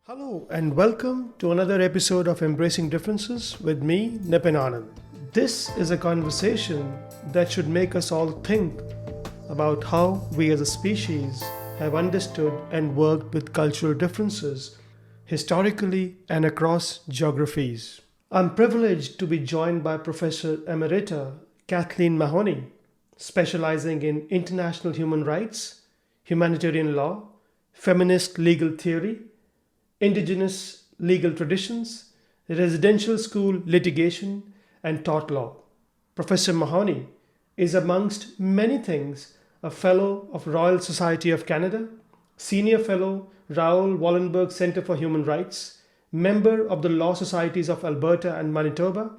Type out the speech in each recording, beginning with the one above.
Hello and welcome to another episode of Embracing Differences with me, Nipin Anand. This is a conversation that should make us all think about how we as a species have understood and worked with cultural differences historically and across geographies. I'm privileged to be joined by Professor Emerita Kathleen Mahoney, specializing in international human rights, humanitarian law, feminist legal theory, Indigenous legal traditions, residential school litigation, and tort law. Professor Mahoney is, amongst many things, a Fellow of Royal Society of Canada, Senior Fellow, Raoul Wallenberg Centre for Human Rights, member of the Law Societies of Alberta and Manitoba,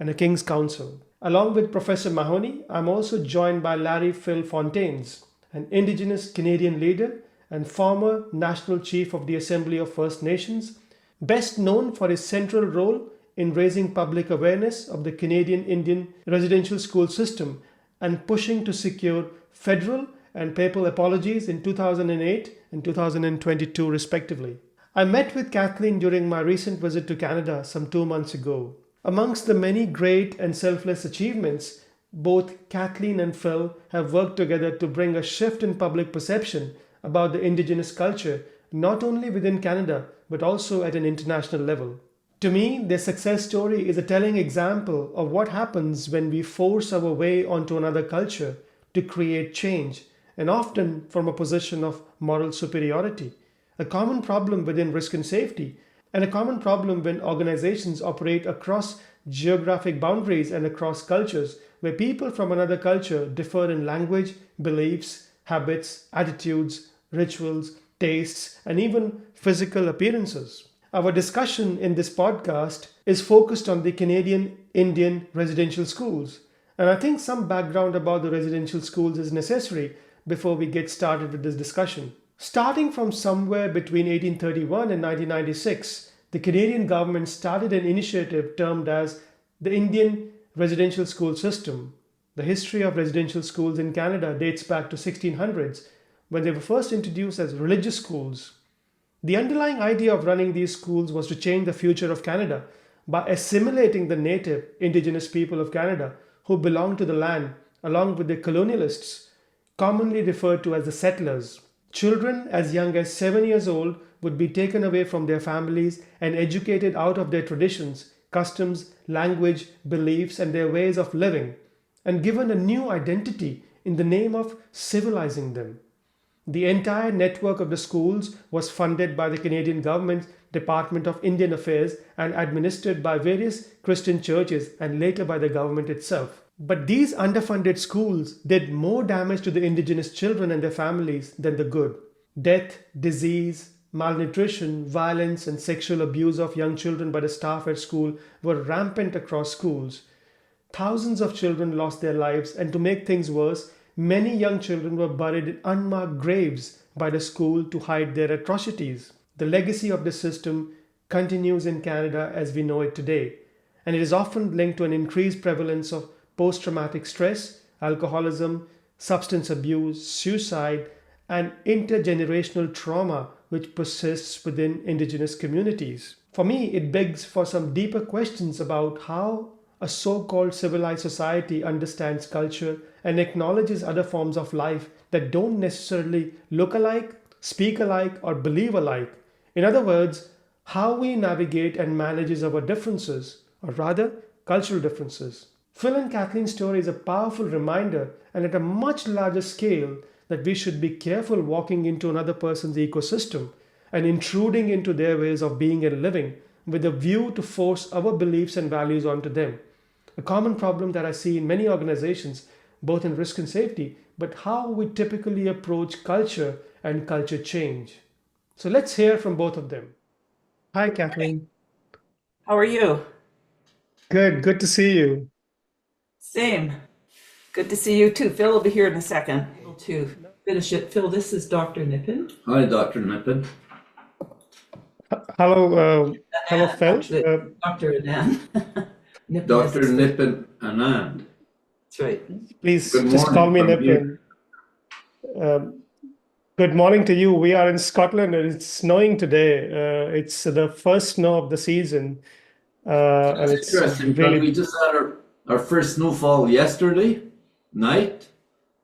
and a King's Counsel. Along with Professor Mahoney, I'm also joined by Larry Phil Fontaines, an Indigenous Canadian leader and former National Chief of the Assembly of First Nations, best known for his central role in raising public awareness of the Canadian Indian residential school system and pushing to secure federal and papal apologies in 2008 and 2022 respectively. I met with Kathleen during my recent visit to Canada some 2 months ago. Amongst the many great and selfless achievements, both Kathleen and Phil have worked together to bring a shift in public perception about the Indigenous culture, not only within Canada, but also at an international level. To me, their success story is a telling example of what happens when we force our way onto another culture to create change, and often from a position of moral superiority. A common problem within risk and safety, and a common problem when organizations operate across geographic boundaries and across cultures, where people from another culture differ in language, beliefs, habits, attitudes, rituals, tastes, and even physical appearances. Our discussion in this podcast is focused on the Canadian Indian residential schools, and I think some background about the residential schools is necessary before we get started with this discussion. Starting from somewhere between 1831 and 1996, the Canadian government started an initiative termed as the Indian Residential School System. The history of residential schools in Canada dates back to 1600s, when they were first introduced as religious schools. The underlying idea of running these schools was to change the future of Canada by assimilating the native Indigenous people of Canada who belonged to the land, along with the colonialists, commonly referred to as the settlers. Children as young as 7 years old would be taken away from their families and educated out of their traditions, customs, language, beliefs, and their ways of living, and given a new identity in the name of civilizing them. The entire network of the schools was funded by the Canadian government's Department of Indian Affairs and administered by various Christian churches and later by the government itself. But these underfunded schools did more damage to the Indigenous children and their families than the good. Death, disease, malnutrition, violence, and sexual abuse of young children by the staff at school were rampant across schools. Thousands of children lost their lives, and to make things worse, many young children were buried in unmarked graves by the school to hide their atrocities. The legacy of this system continues in Canada as we know it today, and it is often linked to an increased prevalence of post-traumatic stress, alcoholism, substance abuse, suicide, and intergenerational trauma which persists within Indigenous communities. For me, it begs for some deeper questions about how a so-called civilized society understands culture and acknowledges other forms of life that don't necessarily look alike, speak alike, or believe alike. In other words, how we navigate and manage our differences, or rather, cultural differences. Phil and Kathleen's story is a powerful reminder, and at a much larger scale, that we should be careful walking into another person's ecosystem and intruding into their ways of being and living with a view to force our beliefs and values onto them. A common problem that I see in many organizations, both in risk and safety, but how we typically approach culture and culture change. So let's hear from both of them. Hi, Kathleen. How are you? Good to see you. Same. Good to see you too. Phil will be here in a second. Able to finish it. Phil, this is Dr. Nippon. Hi, Dr. Nippon. Hello, Phil. Actually, Dr. Anand. Nippon Dr. is- Nippon Anand. That's right. Please Good just call me morning from Nipin. Good morning to you. We are in Scotland and it's snowing today. It's the first snow of the season, and That's it's interesting because we really, just had our first snowfall yesterday night,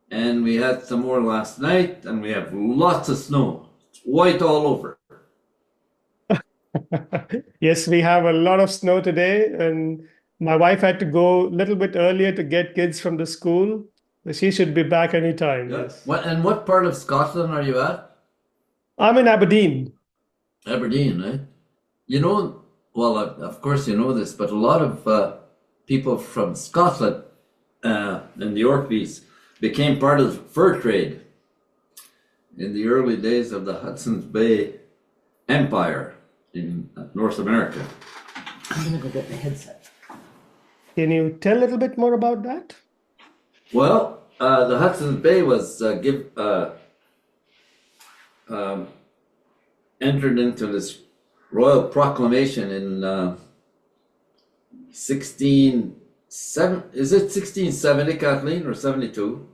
and we had some more last night, and we have lots of snow. It's white all over. yes, we have a lot of snow today. And my wife had to go a little bit earlier to get kids from the school. She should be back anytime. Yeah. Yes. What part of Scotland are you at? I'm in Aberdeen. Aberdeen, eh? You know, well, of course you know this, but a lot of people from Scotland in the Orkneys became part of the fur trade in the early days of the Hudson's Bay Empire in North America. I'm gonna go get my headset. Can you tell a little bit more about that? Well, the Hudson's Bay was entered into this royal proclamation in 1670, Kathleen, or 72,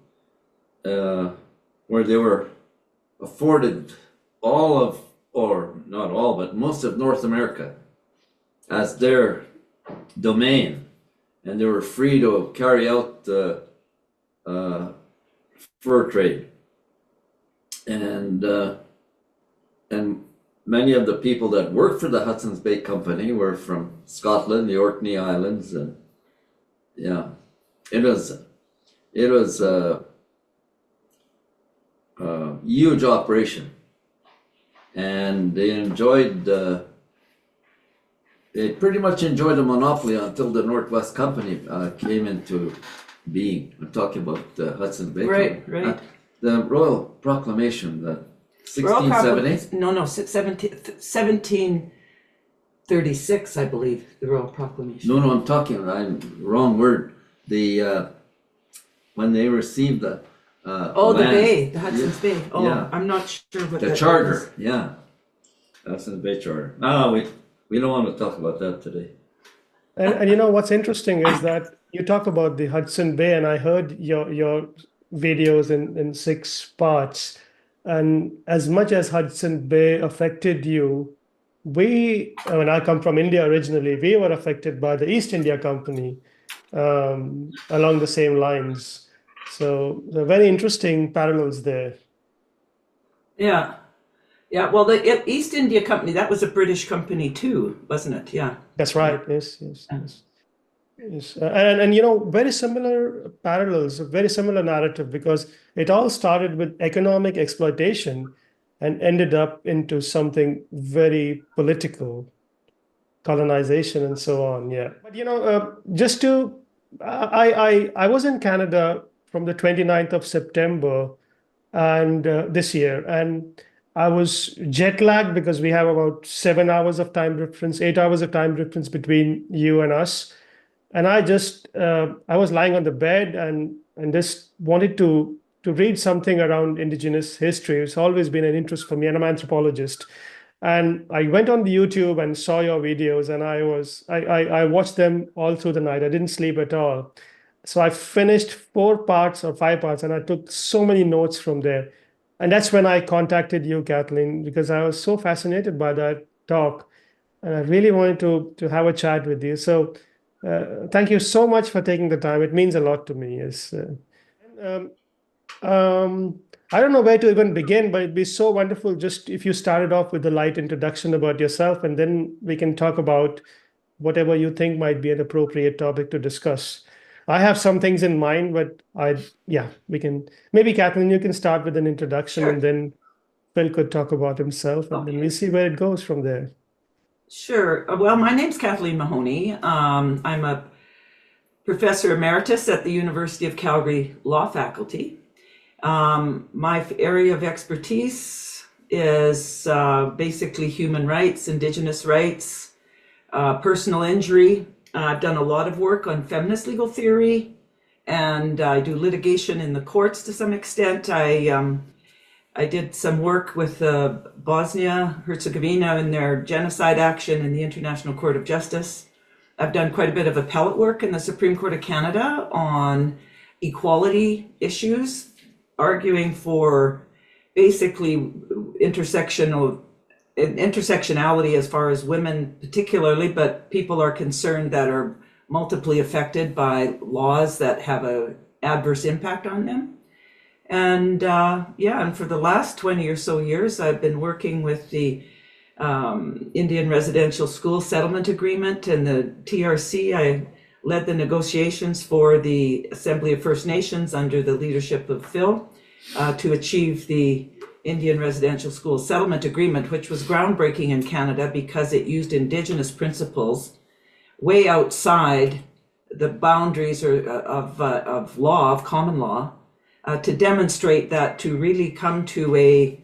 where they were afforded all of, or not all, but most of North America as their domain, and they were free to carry out the fur trade, and many of the people that worked for the Hudson's Bay Company were from Scotland, the Orkney Islands, and yeah, it was a huge operation, and they pretty much enjoyed a monopoly until the Northwest Company came into being. I'm talking about the Hudson's Bay Right, Company. right. The Royal Proclamation, the Royal 1670. No, 1736, I believe, the Royal Proclamation. No, I'm wrong word. The when they received the Oh, the land, bay, the Hudson's Bay. Oh, yeah. I'm not sure what the that charter, is. yeah, Hudson's Bay Charter. No, we don't want to talk about that today. And you know what's interesting is that you talk about the Hudson Bay, and I heard your videos in six parts. And as much as Hudson Bay affected you, when I come from India originally, we were affected by the East India Company along the same lines. So the very interesting parallels there. Yeah. Yeah, well, the East India Company, that was a British company too, wasn't it? Yeah. That's right. Yes, yes, yes. Yes, and you know, very similar parallels, a very similar narrative, because it all started with economic exploitation and ended up into something very political, colonization and so on. Yeah, but you know, just to, I was in Canada from the 29th of September and this year, and I was jet lagged because we have about 7 hours of time difference, 8 hours of time difference between you and us. And I was lying on the bed and just wanted to read something around Indigenous history. It's always been an interest for me, and I'm an anthropologist. And I went on the YouTube and saw your videos, and I watched them all through the night. I didn't sleep at all. So I finished 4 parts or 5 parts, and I took so many notes from there. And that's when I contacted you, Kathleen, because I was so fascinated by that talk, and I really wanted to have a chat with you. So thank you so much for taking the time. It means a lot to me. Yes. Um, I don't know where to even begin, but it'd be so wonderful just if you started off with a light introduction about yourself, and then we can talk about whatever you think might be an appropriate topic to discuss. I have some things in mind, but we can, maybe Kathleen, you can start with an introduction, Sure. and then Phil could talk about himself, and then Okay. we'll see where it goes from there. Sure. Well, my name's Kathleen Mahoney. I'm a professor emeritus at the University of Calgary Law Faculty. My area of expertise is basically human rights, Indigenous rights, personal injury. I've done a lot of work on feminist legal theory, and I do litigation in the courts to some extent. I did some work with Bosnia Herzegovina in their genocide action in the International Court of Justice. I've done quite a bit of appellate work in the Supreme Court of Canada on equality issues, arguing for basically intersectionality as far as women particularly, but people are concerned that are multiply affected by laws that have a adverse impact on them. And and for the last 20 or so years, I've been working with the Indian Residential School Settlement Agreement and the TRC. I led the negotiations for the Assembly of First Nations under the leadership of Phil to achieve the Indian Residential School Settlement Agreement, which was groundbreaking in Canada because it used Indigenous principles way outside the boundaries of law, of common law, to demonstrate that to really come to a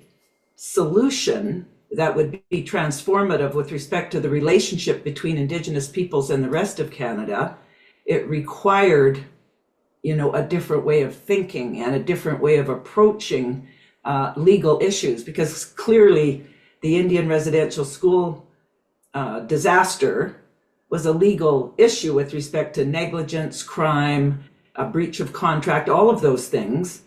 solution that would be transformative with respect to the relationship between Indigenous peoples and the rest of Canada, it required, a different way of thinking and a different way of approaching legal issues, because clearly the Indian residential school disaster was a legal issue with respect to negligence, crime, a breach of contract, all of those things.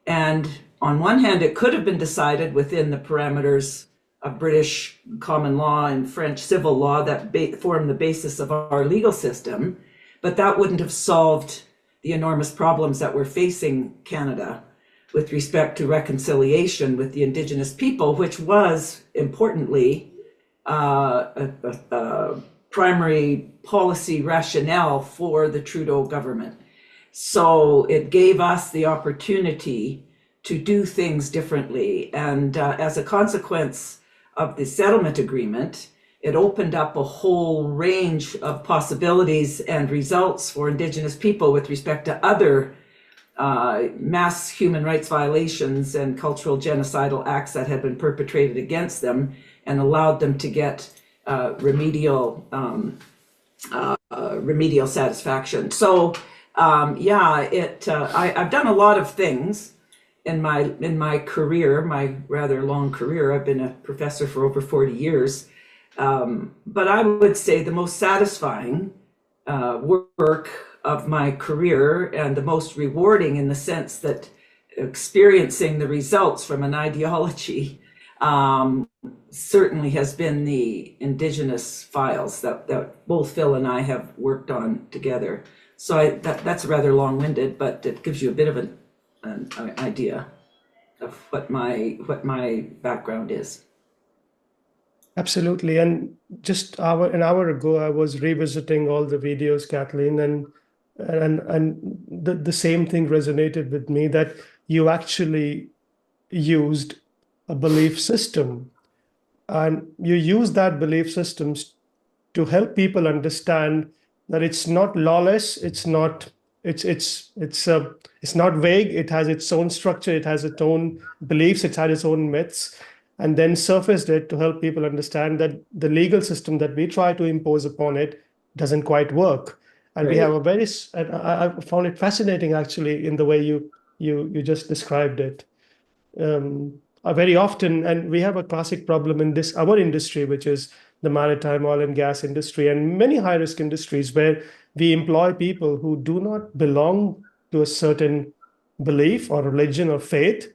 And on one hand, it could have been decided within the parameters of British common law and French civil law that form the basis of our legal system, but that wouldn't have solved the enormous problems that we're facing Canada with respect to reconciliation with the Indigenous people, which was, importantly, a primary policy rationale for the Trudeau government. So it gave us the opportunity to do things differently. And as a consequence of the settlement agreement, it opened up a whole range of possibilities and results for Indigenous people with respect to other mass human rights violations and cultural genocidal acts that had been perpetrated against them, and allowed them to get remedial satisfaction. So I've done a lot of things in my career, my rather long career. I've been a professor for over 40 years. But I would say the most satisfying work of my career, and the most rewarding in the sense that experiencing the results from an ideology, certainly has been the Indigenous files that both Phil and I have worked on together. So that's rather long-winded, but it gives you a bit of an idea of what my background is. Absolutely. And just an hour ago, I was revisiting all the videos, Kathleen, and the same thing resonated with me, that you actually used a belief system, and you use that belief systems to help people understand that it's not lawless, it's not vague, it has its own structure, it has its own beliefs, it has its own myths, and then surfaced it to help people understand that the legal system that we try to impose upon it doesn't quite work. And we have I found it fascinating actually in the way you just described it. Very often, and we have a classic problem in our industry, which is the maritime oil and gas industry and many high-risk industries, where we employ people who do not belong to a certain belief or religion or faith,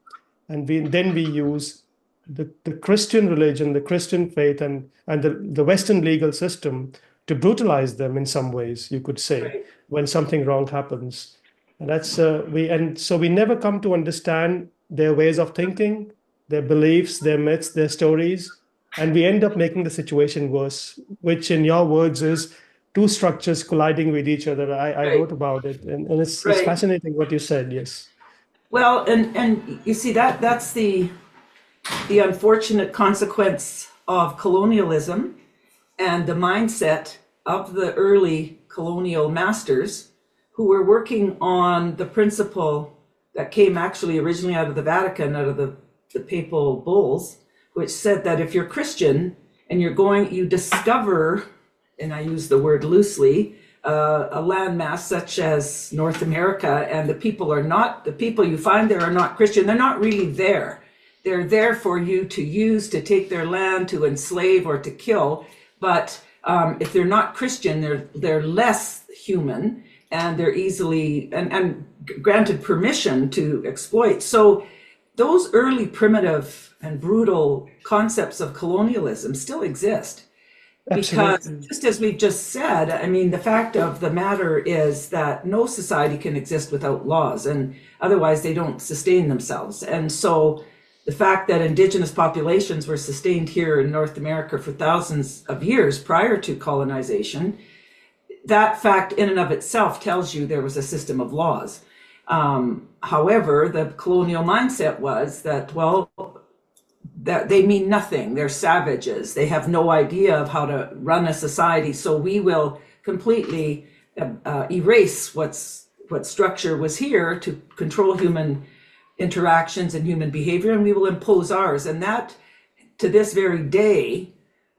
and we use the Christian religion, the Christian faith, and the Western legal system to brutalize them in some ways, you could say, right, when something wrong happens. And that's so we never come to understand their ways of thinking, their beliefs, their myths, their stories, and we end up making the situation worse, which in your words is two structures colliding with each other. I wrote about it, and it's fascinating what you said. Yes. Well, and you see that's the unfortunate consequence of colonialism and the mindset of the early colonial masters, who were working on the principle that came actually originally out of the Vatican, out of the papal bulls, which said that if you're Christian and you discover, and I use the word loosely, a landmass such as North America, and the people you find there are not Christian, they're not really there. They're there for you to use, to take their land, to enslave or to kill. But if they're not Christian, they're less human, and they're easily and granted permission to exploit. So those early primitive and brutal concepts of colonialism still exist. Because Absolutely. just as we've just said, I mean, the fact of the matter is that no society can exist without laws, and otherwise they don't sustain themselves. And so the fact that Indigenous populations were sustained here in North America for thousands of years prior to colonization, that fact in and of itself tells you there was a system of laws. However, the colonial mindset was that, well, that they mean nothing. They're savages. They have no idea of how to run a society. So we will completely erase what structure was here to control human interactions and human behavior, and we will impose ours. And that, to this very day,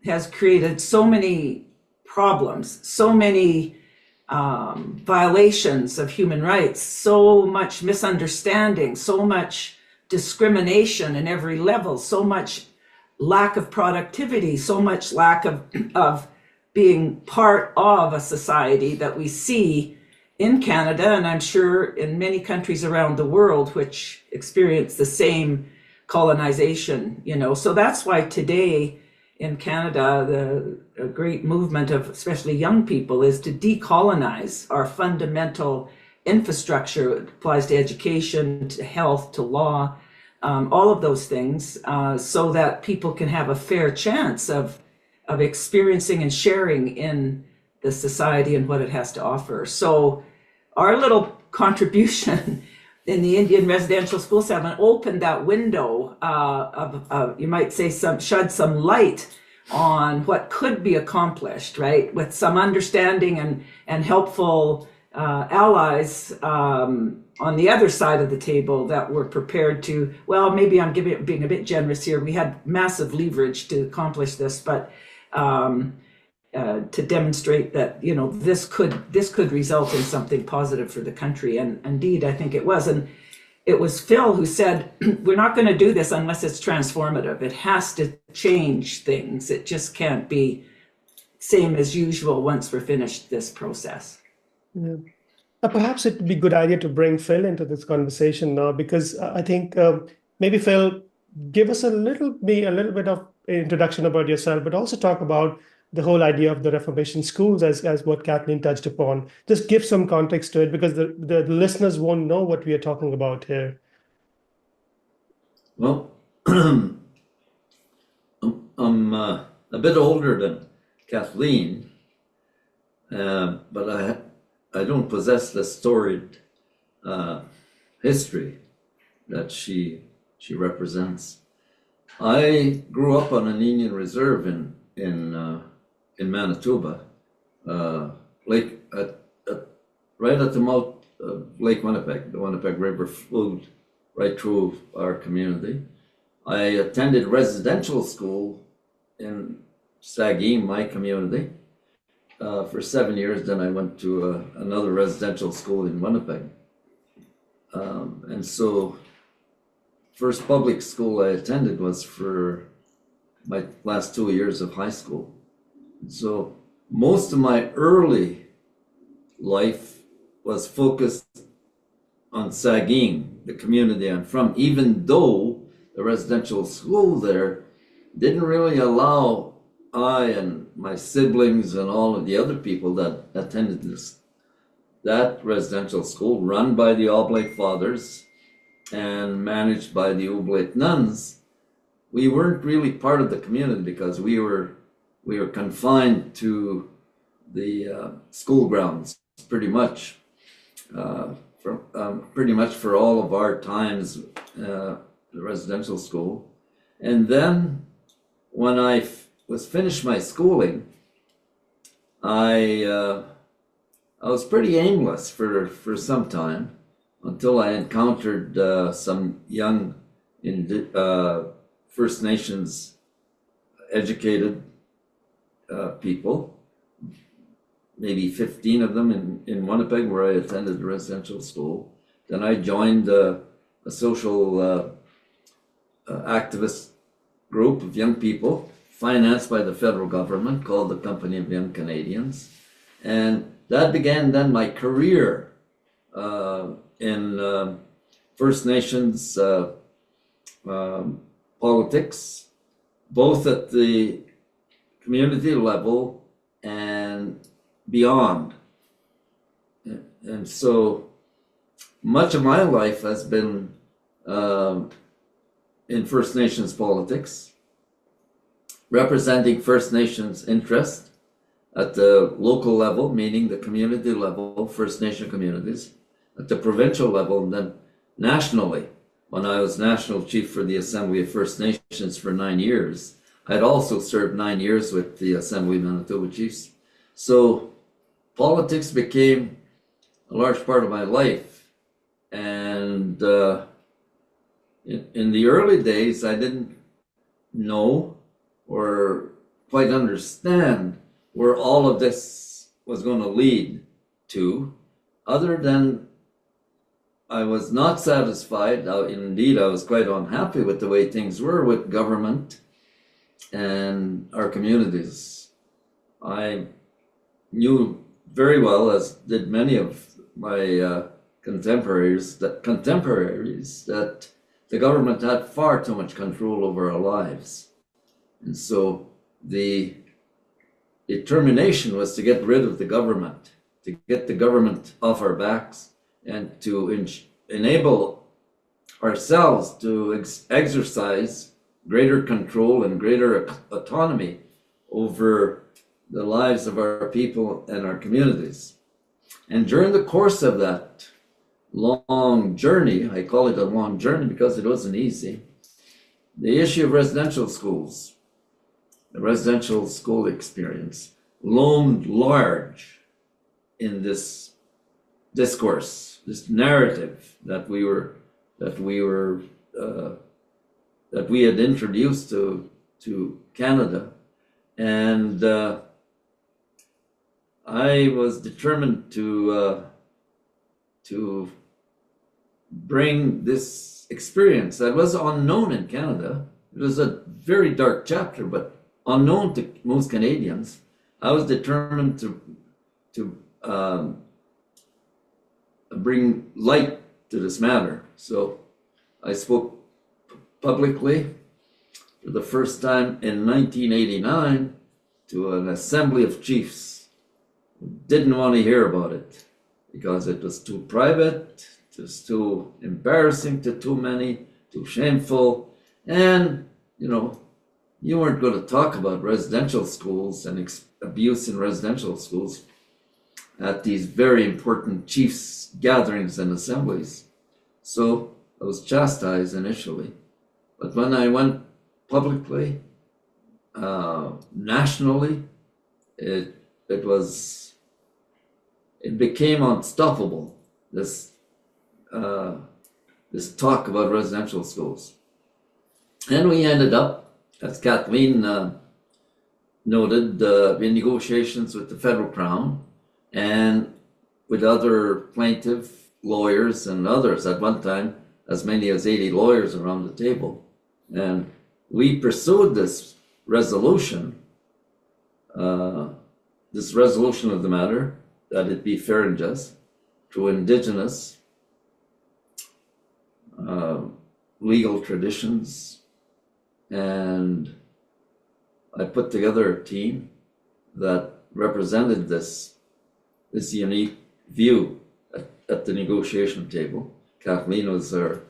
has created so many problems, so many violations of human rights, so much misunderstanding, so much discrimination in every level, so much lack of productivity, so much lack of being part of a society that we see in Canada, and I'm sure in many countries around the world which experience the same colonization, you know. So that's why today in Canada, the great movement of especially young people is to decolonize our fundamental infrastructure. It applies to education, to health, to law, all of those things, so that people can have a fair chance of experiencing and sharing in the society and what it has to offer. So our little contribution in the Indian residential school settlement opened that window of you might say, shed some light on what could be accomplished, right, with some understanding and helpful allies on the other side of the table that were prepared to, well, maybe I'm being a bit generous here. We had massive leverage to accomplish this, but to demonstrate that, you know, this could result in something positive for the country. And indeed, I think it was. And it was Phil who said, we're not going to do this unless it's transformative. It has to change things. It just can't be same as usual once we're finished this process. Yeah. Perhaps it would be a good idea to bring Phil into this conversation now, because I think maybe Phil, give us a little bit of introduction about yourself, but also talk about the whole idea of the Reformation schools as what Kathleen touched upon. Just give some context to it, because the listeners won't know what we are talking about here. Well, I'm a bit older than Kathleen, but I don't possess the storied history that she represents. I grew up on an Indian reserve in Manitoba, right at the mouth of Lake Winnipeg. The Winnipeg River flowed right through our community. I attended residential school in Sageen, my community, for 7 years. Then I went to another residential school in Winnipeg. And so first public school I attended was for my last 2 years of high school. So most of my early life was focused on Sageen, the community I'm from, even though the residential school there didn't really allow I and my siblings and all of the other people that attended that residential school, run by the Oblate Fathers and managed by the Oblate nuns. We weren't really part of the community because we were confined to the school grounds pretty much for all of our times, the residential school. And then when I was finished my schooling, I was pretty aimless for some time until I encountered some young First Nations educated people, maybe 15 of them in Winnipeg, where I attended the residential school. Then I joined a social activist group of young people financed by the federal government called the Company of Young Canadians. And that began then my career in First Nations politics, both at the community level and beyond. And so much of my life has been in First Nations politics, representing First Nations interest at the local level, meaning the community level, First Nation communities, at the provincial level, and then nationally. When I was National Chief for the Assembly of First Nations for 9 years, I'd also served 9 years with the Assembly of Manitoba Chiefs. So politics became a large part of my life. And in the early days, I didn't know or quite understand where all of this was going to lead to, other than I was not satisfied. Indeed, I was quite unhappy with the way things were with government and our communities. I knew very well, as did many of my contemporaries, that the government had far too much control over our lives. And so the determination was to get rid of the government, to get the government off our backs, and to enable ourselves to exercise greater control and greater autonomy over the lives of our people and our communities. And during the course of that long journey, I call it a long journey because it wasn't easy, the issue of residential schools, the residential school experience, loomed large in this discourse, this narrative that we had introduced to Canada. And I was determined to bring this experience that was unknown in Canada. It was a very dark chapter, but unknown to most Canadians. I was determined to bring light to this matter. So I spoke publicly for the first time in 1989 to an assembly of chiefs who didn't want to hear about it because it was too private, it was too embarrassing to too many, too shameful, and you weren't going to talk about residential schools and abuse in residential schools at these very important chiefs' gatherings and assemblies. So I was chastised initially. But when I went publicly, nationally, it became unstoppable, this talk about residential schools. And we ended up, as Kathleen noted, in negotiations with the federal crown and with other plaintiff lawyers and others. At one time, as many as 80 lawyers around the table. And we pursued this resolution of the matter, that it be fair and just, through Indigenous legal traditions. And I put together a team that represented this unique view at the negotiation table. Kathleen was our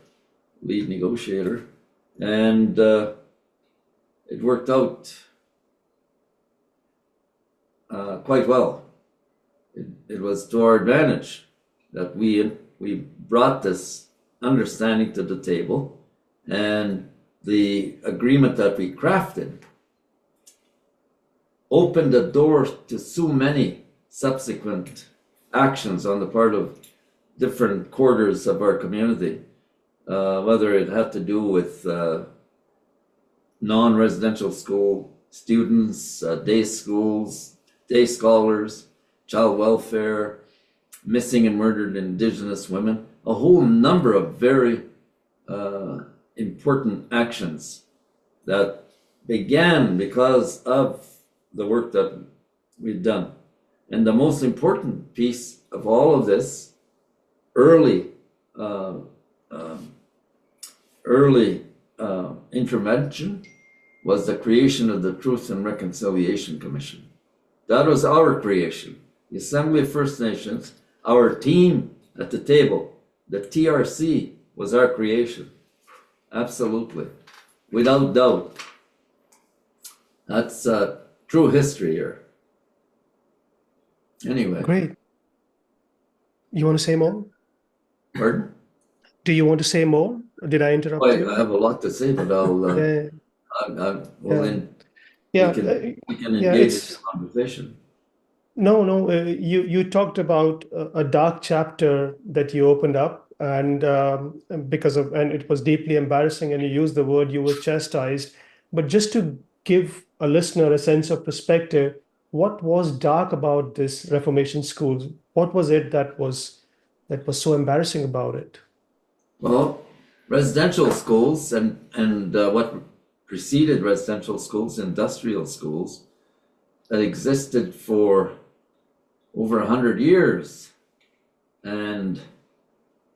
lead negotiator, and it worked out quite well. It was to our advantage that we brought this understanding to the table, and the agreement that we crafted opened the door to so many subsequent actions on the part of different quarters of our community, whether it had to do with non-residential school students, day schools, day scholars, child welfare, missing and murdered Indigenous women, a whole number of very important actions that began because of the work that we've done. And the most important piece of all of this early intervention was the creation of the Truth and Reconciliation Commission. That was our creation. The Assembly of First Nations, our team at the table, the TRC was our creation. Absolutely. Without doubt. That's true history here. Anyway. Great. You want to say more? Pardon? Do you want to say more? Did I interrupt you? I have a lot to say, but I'll Yeah. we can engage in It's the conversation. no. You talked about a dark chapter that you opened up, and and it was deeply embarrassing, and you used the word you were chastised. But just to give a listener a sense of perspective, what was dark about this Reformation schools? What was it that was so embarrassing about it? Well, residential schools and what preceded residential schools, industrial schools, that existed for over 100 years, and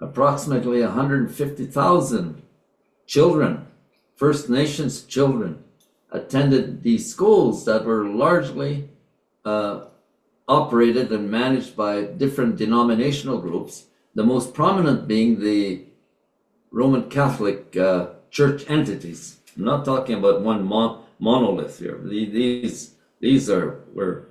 approximately 150,000 children, First Nations children, attended these schools that were largely operated and managed by different denominational groups, the most prominent being the Roman Catholic church entities. I'm not talking about one monolith here. These were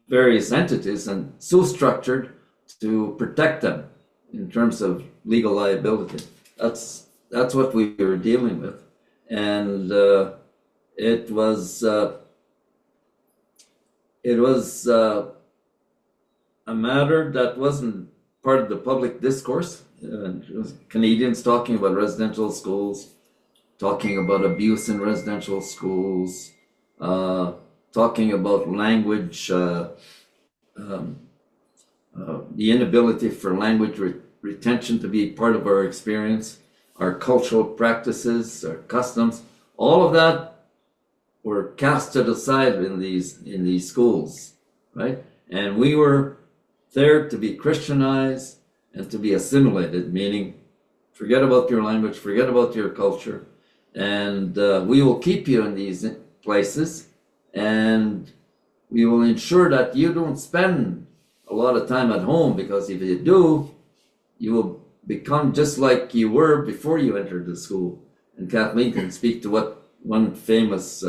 various entities, and so structured to protect them in terms of legal liability. That's what we were dealing with, and it was a matter that wasn't part of the public discourse. It was Canadians talking about residential schools, talking about abuse in residential schools, talking about language, the inability for language retention to be part of our experience, our cultural practices, our customs. All of that were casted aside in these schools, right? And we were there to be Christianized and to be assimilated, meaning forget about your language, forget about your culture, and we will keep you in these places, and we will ensure that you don't spend a lot of time at home, because if you do, you will become just like you were before you entered the school. And Kathleen can speak to what one famous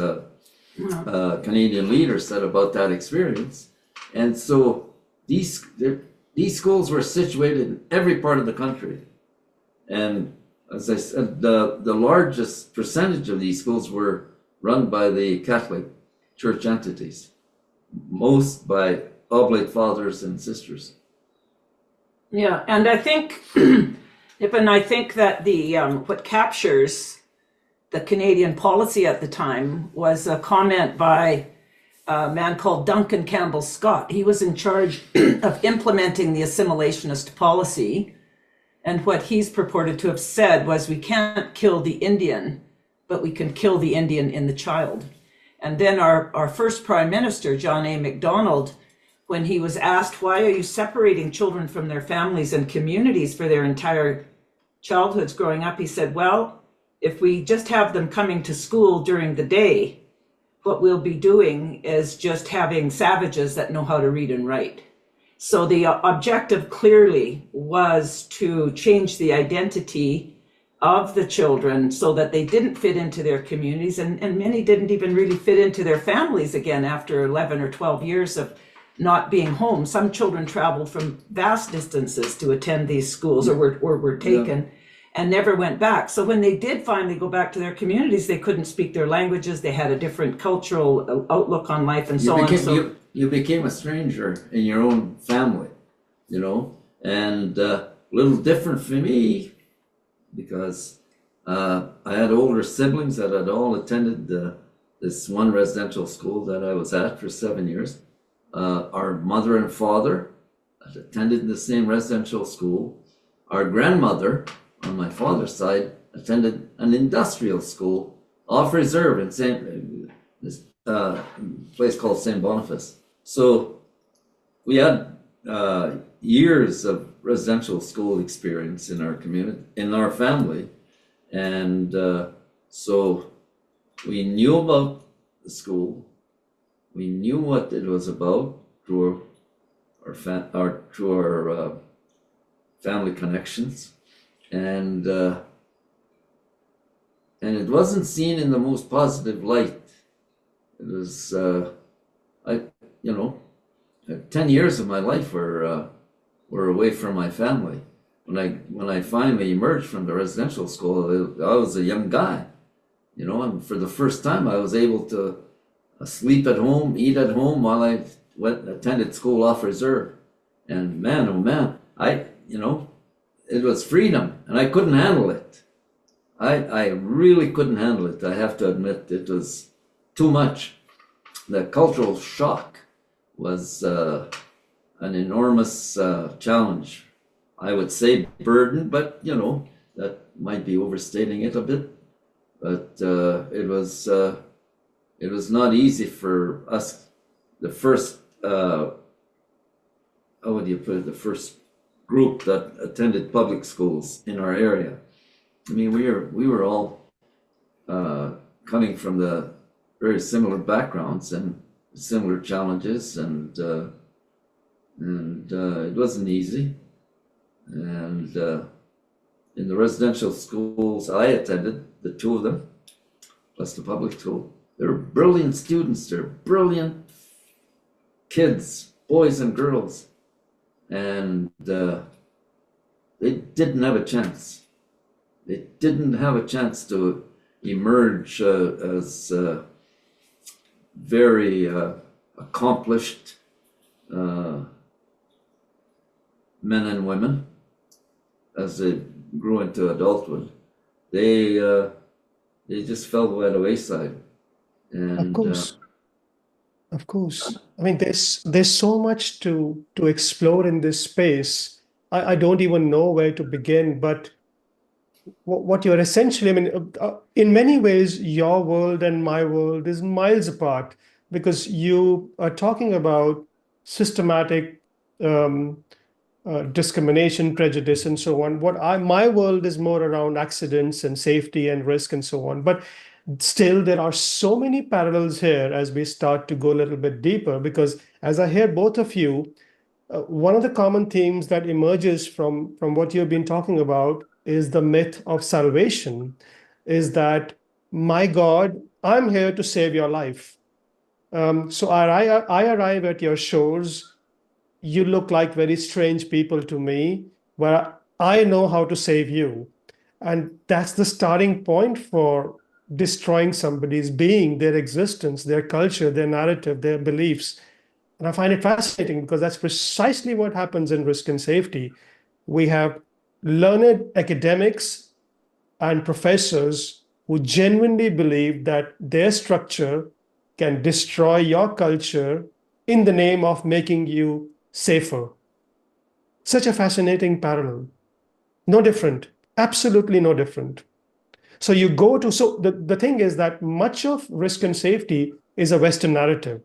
Canadian leader said about that experience. And so these schools were situated in every part of the country. And as I said, the largest percentage of these schools were run by the Catholic church entities, most by oblate fathers and sisters. Yeah, and I think, I think that the what captures the Canadian policy at the time was a comment by a man called Duncan Campbell Scott. He was in charge of implementing the assimilationist policy, and what he's purported to have said was, we can't kill the Indian, but we can kill the Indian in the child. And then our first Prime Minister, John A. Macdonald, when he was asked, why are you separating children from their families and communities for their entire childhoods growing up, he said, well, if we just have them coming to school during the day, what we'll be doing is just having savages that know how to read and write. So the objective clearly was to change the identity of the children so that they didn't fit into their communities, and many didn't even really fit into their families again after 11 or 12 years of not being home. Some children traveled from vast distances to attend these schools, or were taken, and never went back. So when they did finally go back to their communities, they couldn't speak their languages, they had a different cultural outlook on life, and so on. You became a stranger in your own family, and a little different for me, because I had older siblings that had all attended this one residential school that I was at for 7 years. Our mother and father had attended the same residential school. Our grandmother, on my father's side, attended an industrial school off reserve in this place called St. Boniface. So we had years of residential school experience in our community, in our family, And so we knew about the school. We knew what it was about through our family connections, and it wasn't seen in the most positive light. It was, 10 years of my life were away from my family. When I finally emerged from the residential school, I was a young guy, and for the first time I was able to sleep at home, eat at home while I attended school off reserve. And man, oh man, it was freedom, and I couldn't handle it. I really couldn't handle it. I have to admit, it was too much. The cultural shock was an enormous challenge. I would say burden, but that might be overstating it a bit. But it was not easy for us. The first, how would you put it? The first group that attended public schools in our area. I mean, we were all coming from the very similar backgrounds and similar challenges, and it wasn't easy. And in the residential schools I attended, the two of them, plus the public school, they were brilliant students. They're brilliant kids, boys and girls, and they didn't have a chance. They didn't have a chance to emerge as very accomplished men and women as they grew into adulthood. They just fell by the wayside. And Of course. I mean, there's so much to explore in this space. I don't even know where to begin, but what you're essentially, I mean, in many ways, your world and my world is miles apart, because you are talking about systematic discrimination, prejudice, and so on. My world is more around accidents and safety and risk and so on. But still, there are so many parallels here as we start to go a little bit deeper, because as I hear both of you, one of the common themes that emerges from what you've been talking about is the myth of salvation, is that, my God, I'm here to save your life. So I arrive at your shores. You look like very strange people to me, where I know how to save you. And that's the starting point for destroying somebody's being, their existence, their culture, their narrative, their beliefs. And I find it fascinating, because that's precisely what happens in risk and safety. We have learned academics and professors who genuinely believe that their structure can destroy your culture in the name of making you safer. Such a fascinating parallel. No different, absolutely no different. So the thing is that much of risk and safety is a Western narrative.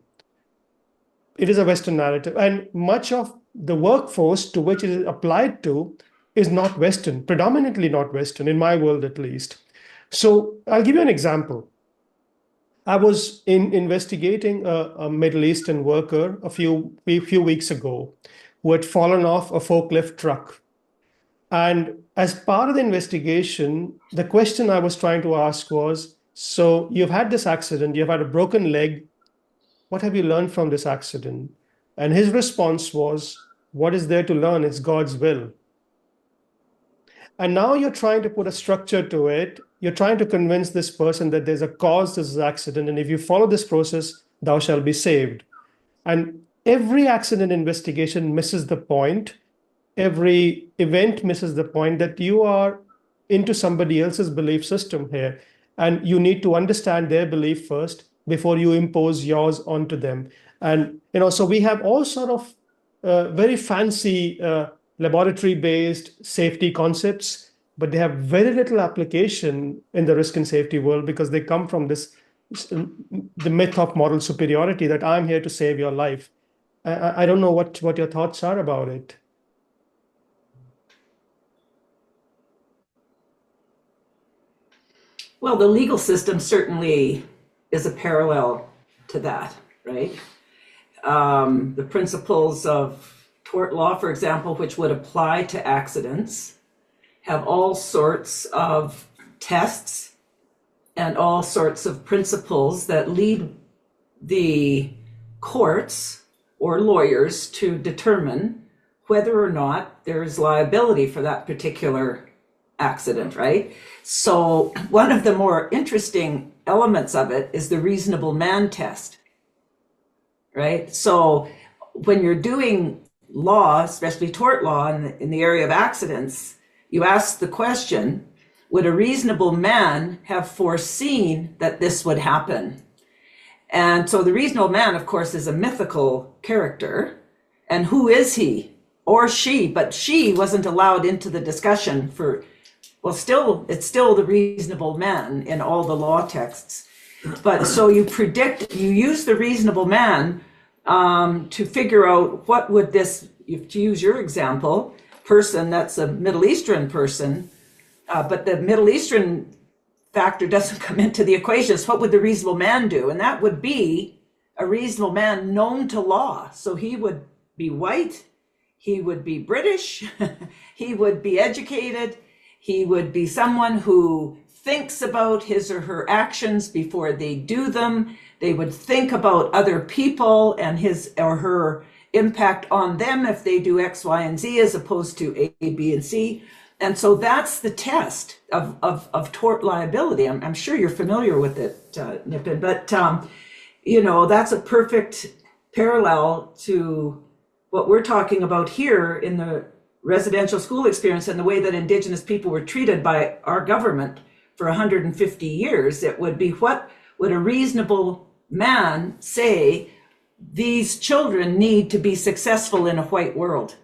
It is a Western narrative, and much of the workforce to which it is applied to is not Western, predominantly not Western, in my world at least. So I'll give you an example. I was investigating a Middle Eastern worker a few weeks ago who had fallen off a forklift truck. And as part of the investigation, the question I was trying to ask was, so you've had this accident, you've had a broken leg. What have you learned from this accident? And his response was, what is there to learn? It's God's will. And now you're trying to put a structure to it. You're trying to convince this person that there's a cause to this accident, and if you follow this process, thou shalt be saved. And every accident investigation misses the point. Every event misses the point that you are into somebody else's belief system here. And you need to understand their belief first before you impose yours onto them. And, so we have all sort of very fancy laboratory-based safety concepts, but they have very little application in the risk and safety world, because they come from the myth of moral superiority, that I'm here to save your life. I don't know what your thoughts are about it. Well, the legal system certainly is a parallel to that, right? The principles of tort law, for example, which would apply to accidents, have all sorts of tests and all sorts of principles that lead the courts or lawyers to determine whether or not there is liability for that particular accident, right? So one of the more interesting elements of it is the reasonable man test, right? So when you're doing law, especially tort law in the area of accidents, you ask the question, would a reasonable man have foreseen that this would happen? And so the reasonable man, of course, is a mythical character. And who is he or she? But she wasn't allowed into the discussion for, well, it's still the reasonable man in all the law texts. But so you use the reasonable man to figure out what would this, to use your example, person that's a Middle Eastern person, but the Middle Eastern factor doesn't come into the equation. So what would the reasonable man do? And that would be a reasonable man known to law. So he would be white, he would be British, he would be educated, he would be someone who thinks about his or her actions before they do them. They would think about other people and his or her impact on them if they do X, Y, and Z, as opposed to A, B, and C. And so that's the test of tort liability. I'm sure you're familiar with it, Nipin, but that's a perfect parallel to what we're talking about here in the residential school experience and the way that Indigenous people were treated by our government for 150 years. It would be, what would a reasonable man say these children need to be successful in a white world?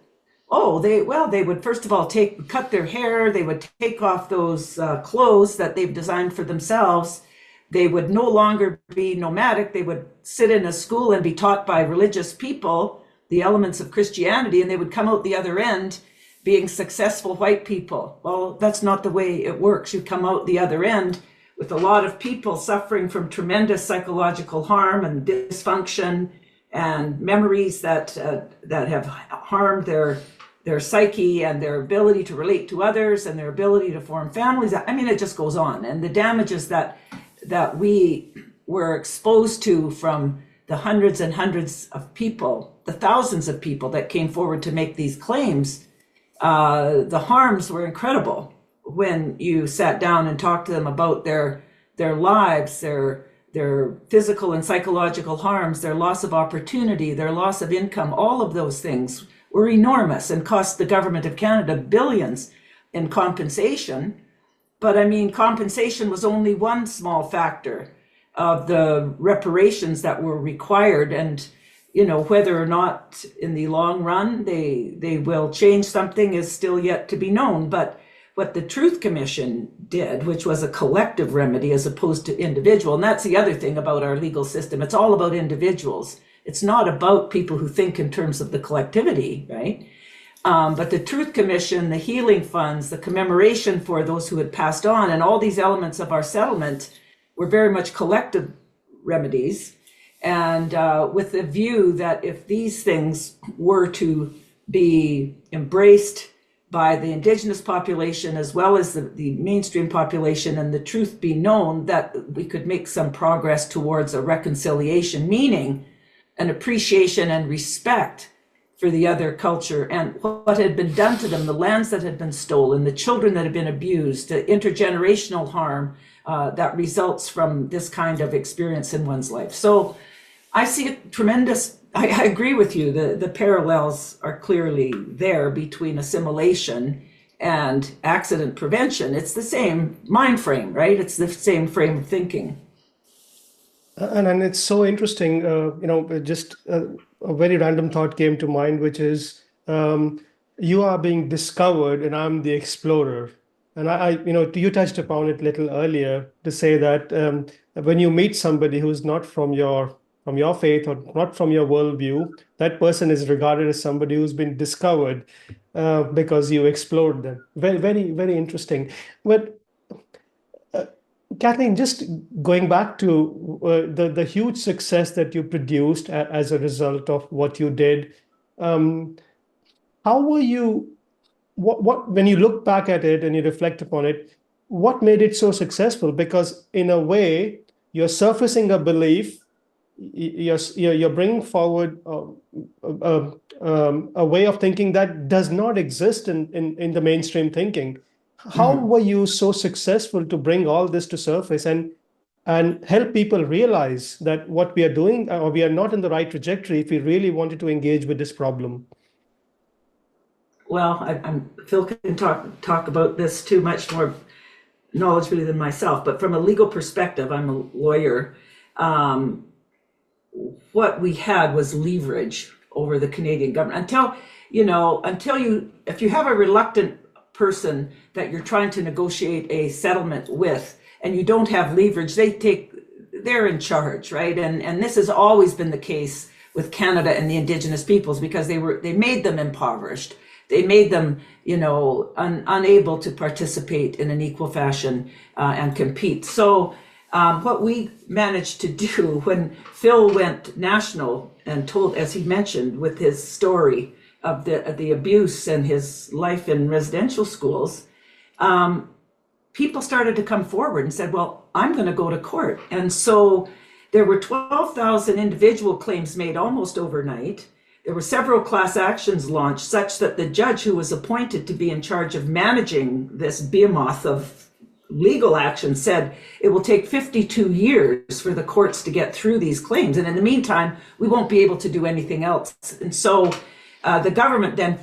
Oh, they would first of all cut their hair, they would take off those clothes that they've designed for themselves. They would no longer be nomadic. They would sit in a school and be taught by religious people the elements of Christianity, and they would come out the other end being successful white people. Well, that's not the way it works. You come out the other end with a lot of people suffering from tremendous psychological harm and dysfunction and memories that have harmed their psyche and their ability to relate to others and their ability to form families. I mean, it just goes on. And the damages that we were exposed to from the hundreds and hundreds of people, the thousands of people that came forward to make these claims, the harms were incredible when you sat down and talked to them about their lives, their physical and psychological harms, their loss of opportunity, their loss of income. All of those things were enormous and cost the government of Canada billions in compensation. But I mean, compensation was only one small factor of the reparations that were required. And, whether or not in the long run they will change something is still yet to be known. But what the Truth Commission did, which was a collective remedy as opposed to individual, and that's the other thing about our legal system, it's all about individuals. It's not about people who think in terms of the collectivity, right? But the Truth Commission, the healing funds, the commemoration for those who had passed on, and all these elements of our settlement were very much collective remedies. And with the view that if these things were to be embraced by the Indigenous population as well as the mainstream population, and the truth be known, that we could make some progress towards a reconciliation, meaning an appreciation and respect for the other culture and what had been done to them, the lands that had been stolen, the children that had been abused, the intergenerational harm that results from this kind of experience in one's life. So I see a tremendous, I agree with you, the parallels are clearly there between assimilation and accident prevention. It's the same mind frame, right? It's the same frame of thinking. And it's so interesting, just a very random thought came to mind, which is you are being discovered and I'm the explorer. And you touched upon it a little earlier to say that when you meet somebody who's not from your faith or not from your worldview, that person is regarded as somebody who's been discovered because you explored them. Very, very, very interesting. But Kathleen, just going back to the huge success that you produced as a result of what you did, um, how were you? What when you look back at it and you reflect upon it, what made it so successful? Because in a way, you're surfacing a belief, you're bringing forward a way of thinking that does not exist in the mainstream thinking. How Mhm. were you so successful to bring all this to surface and help people realize that what we are doing, or we are not in the right trajectory if we really wanted to engage with this problem? Well, Phil can talk about this too much more knowledgeably than myself, but from a legal perspective, I'm a lawyer. Um, what we had was leverage over the Canadian government if you have a reluctant person that you're trying to negotiate a settlement with and you don't have leverage, they're in charge, right? And this has always been the case with Canada and the Indigenous peoples because they made them impoverished. They made them, unable to participate in an equal fashion and compete. So what we managed to do when Phil went national and told, as he mentioned, with his story of the abuse and his life in residential schools, people started to come forward and said, well, I'm going to go to court. And so there were 12,000 individual claims made almost overnight. There were several class actions launched such that the judge who was appointed to be in charge of managing this behemoth of legal action said it will take 52 years for the courts to get through these claims. And in the meantime, we won't be able to do anything else. And so the government then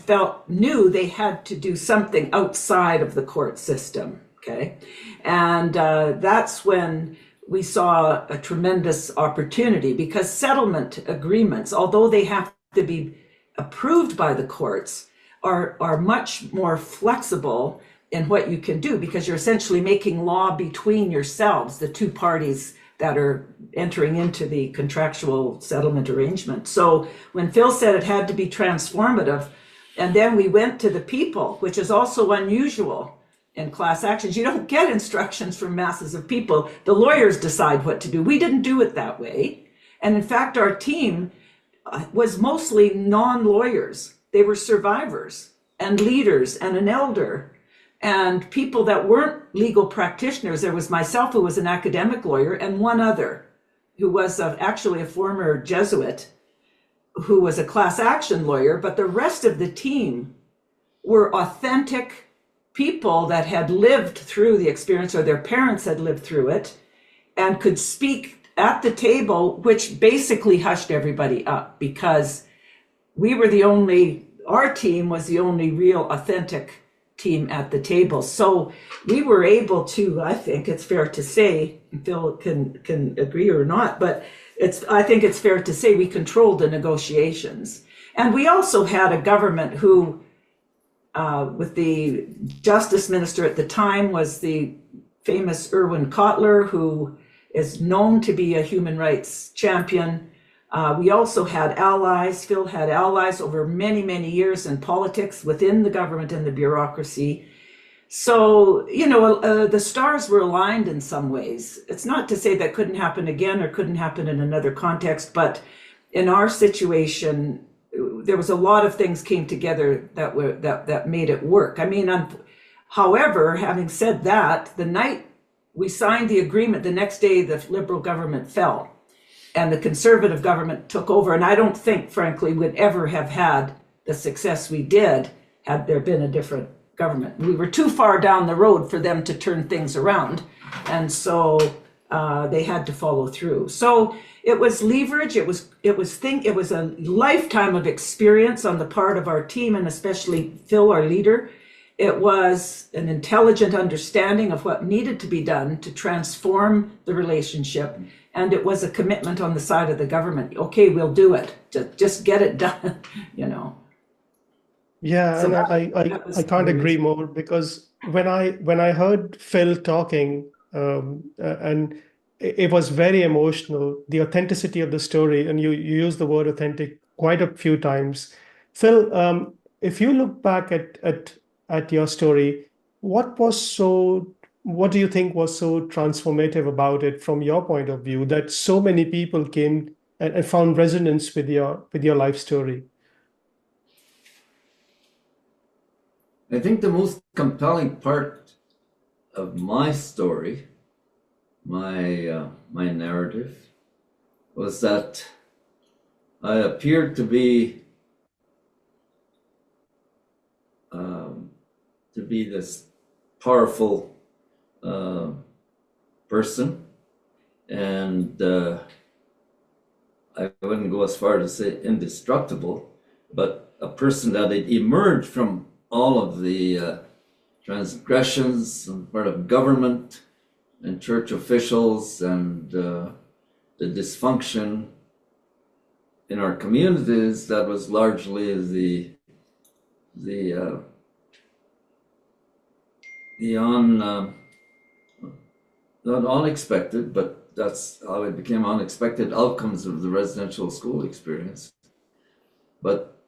knew they had to do something outside of the court system. Okay. And that's when we saw a tremendous opportunity because settlement agreements, although they have to be approved by the courts, are much more flexible in what you can do because you're essentially making law between yourselves, the two parties that are entering into the contractual settlement arrangement. So when Phil said it had to be transformative, and then we went to the people, which is also unusual in class actions. You don't get instructions from masses of people. The lawyers decide what to do. We didn't do it that way. And in fact, our team was mostly non-lawyers. They were survivors and leaders and an elder and people that weren't legal practitioners. There was myself, who was an academic lawyer, and one other who was actually a former Jesuit who was a class action lawyer. But the rest of the team were authentic people that had lived through the experience or their parents had lived through it and could speak at the table, which basically hushed everybody up because our team was the only real authentic team at the table. So we were able to, I think it's fair to say, Phil can agree or not, but I think it's fair to say we controlled the negotiations. And we also had a government who, with the justice minister at the time was the famous Irwin Cotler, who is known to be a human rights champion. We also had allies. Phil had allies over many, many years in politics within the government and the bureaucracy. So, the stars were aligned in some ways. It's not to say that couldn't happen again or couldn't happen in another context, but in our situation, there was a lot of things came together that made it work. I mean, however, having said that, the night we signed the agreement, the next day the Liberal government fell and the Conservative government took over. And I don't think, frankly, we'd ever have had the success we did had there been a different government. We were too far down the road for them to turn things around. And so they had to follow through. So it was leverage. It was a lifetime of experience on the part of our team, and especially Phil, our leader. It was an intelligent understanding of what needed to be done to transform the relationship. And it was a commitment on the side of the government. Okay, we'll do it. Just get it done, Yeah, So and that I was can't great. agree more because when I heard Phil talking, and it was very emotional, the authenticity of the story, and you use the word authentic quite a few times. Phil, if you look back at your story, what was so what do you think was so transformative about it from your point of view that so many people came and found resonance with your life story? I think the most compelling part of my story, my narrative, was that I appeared to be this powerful person, and I wouldn't go as far to say indestructible, but a person that had emerged from all of the transgressions on the part of government and church officials and the dysfunction in our communities that was largely the not unexpected, but that's how it became unexpected outcomes of the residential school experience. But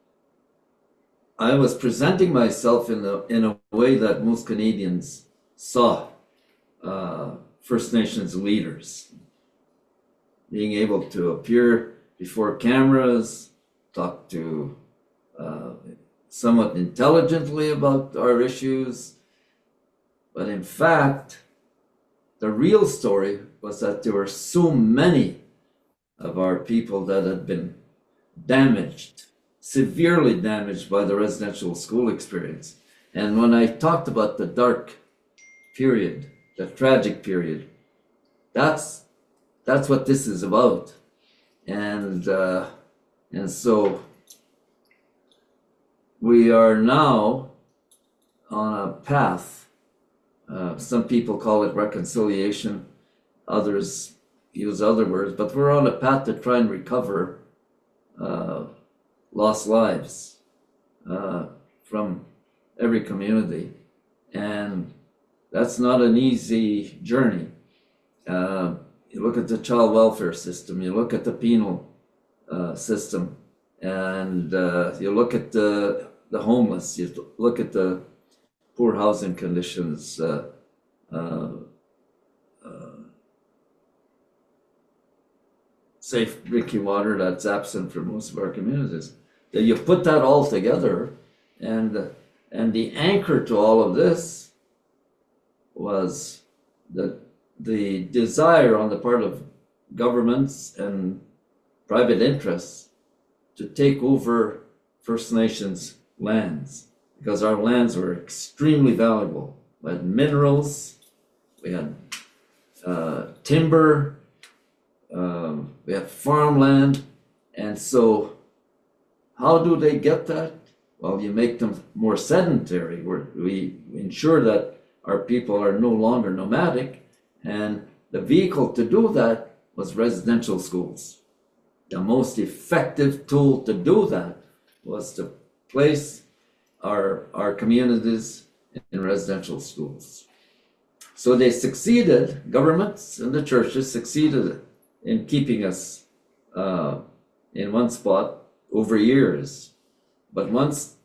I was presenting myself in a way that most Canadians saw First Nations leaders, being able to appear before cameras, talk to somewhat intelligently about our issues. But in fact, the real story was that there were so many of our people that had been damaged, severely damaged by the residential school experience. And when I talked about the dark period, the tragic period, that's what this is about. And so we are now on a path. Some people call it reconciliation, others use other words, but we're on a path to try and recover lost lives from every community. And that's not an easy journey. You look at the child welfare system, you look at the penal system, and you look at the homeless, you look at the poor housing conditions, safe drinking water that's absent from most of our communities. That you put that all together, and the anchor to all of this was the desire on the part of governments and private interests to take over First Nations lands, because our lands were extremely valuable. We had minerals, we had timber, we had farmland, and so how do they get that? Well, you make them more sedentary. We ensure that our people are no longer nomadic, and the vehicle to do that was residential schools. The most effective tool to do that was to place our communities in residential schools. So they succeeded, governments and the churches succeeded in keeping us in one spot over years. But once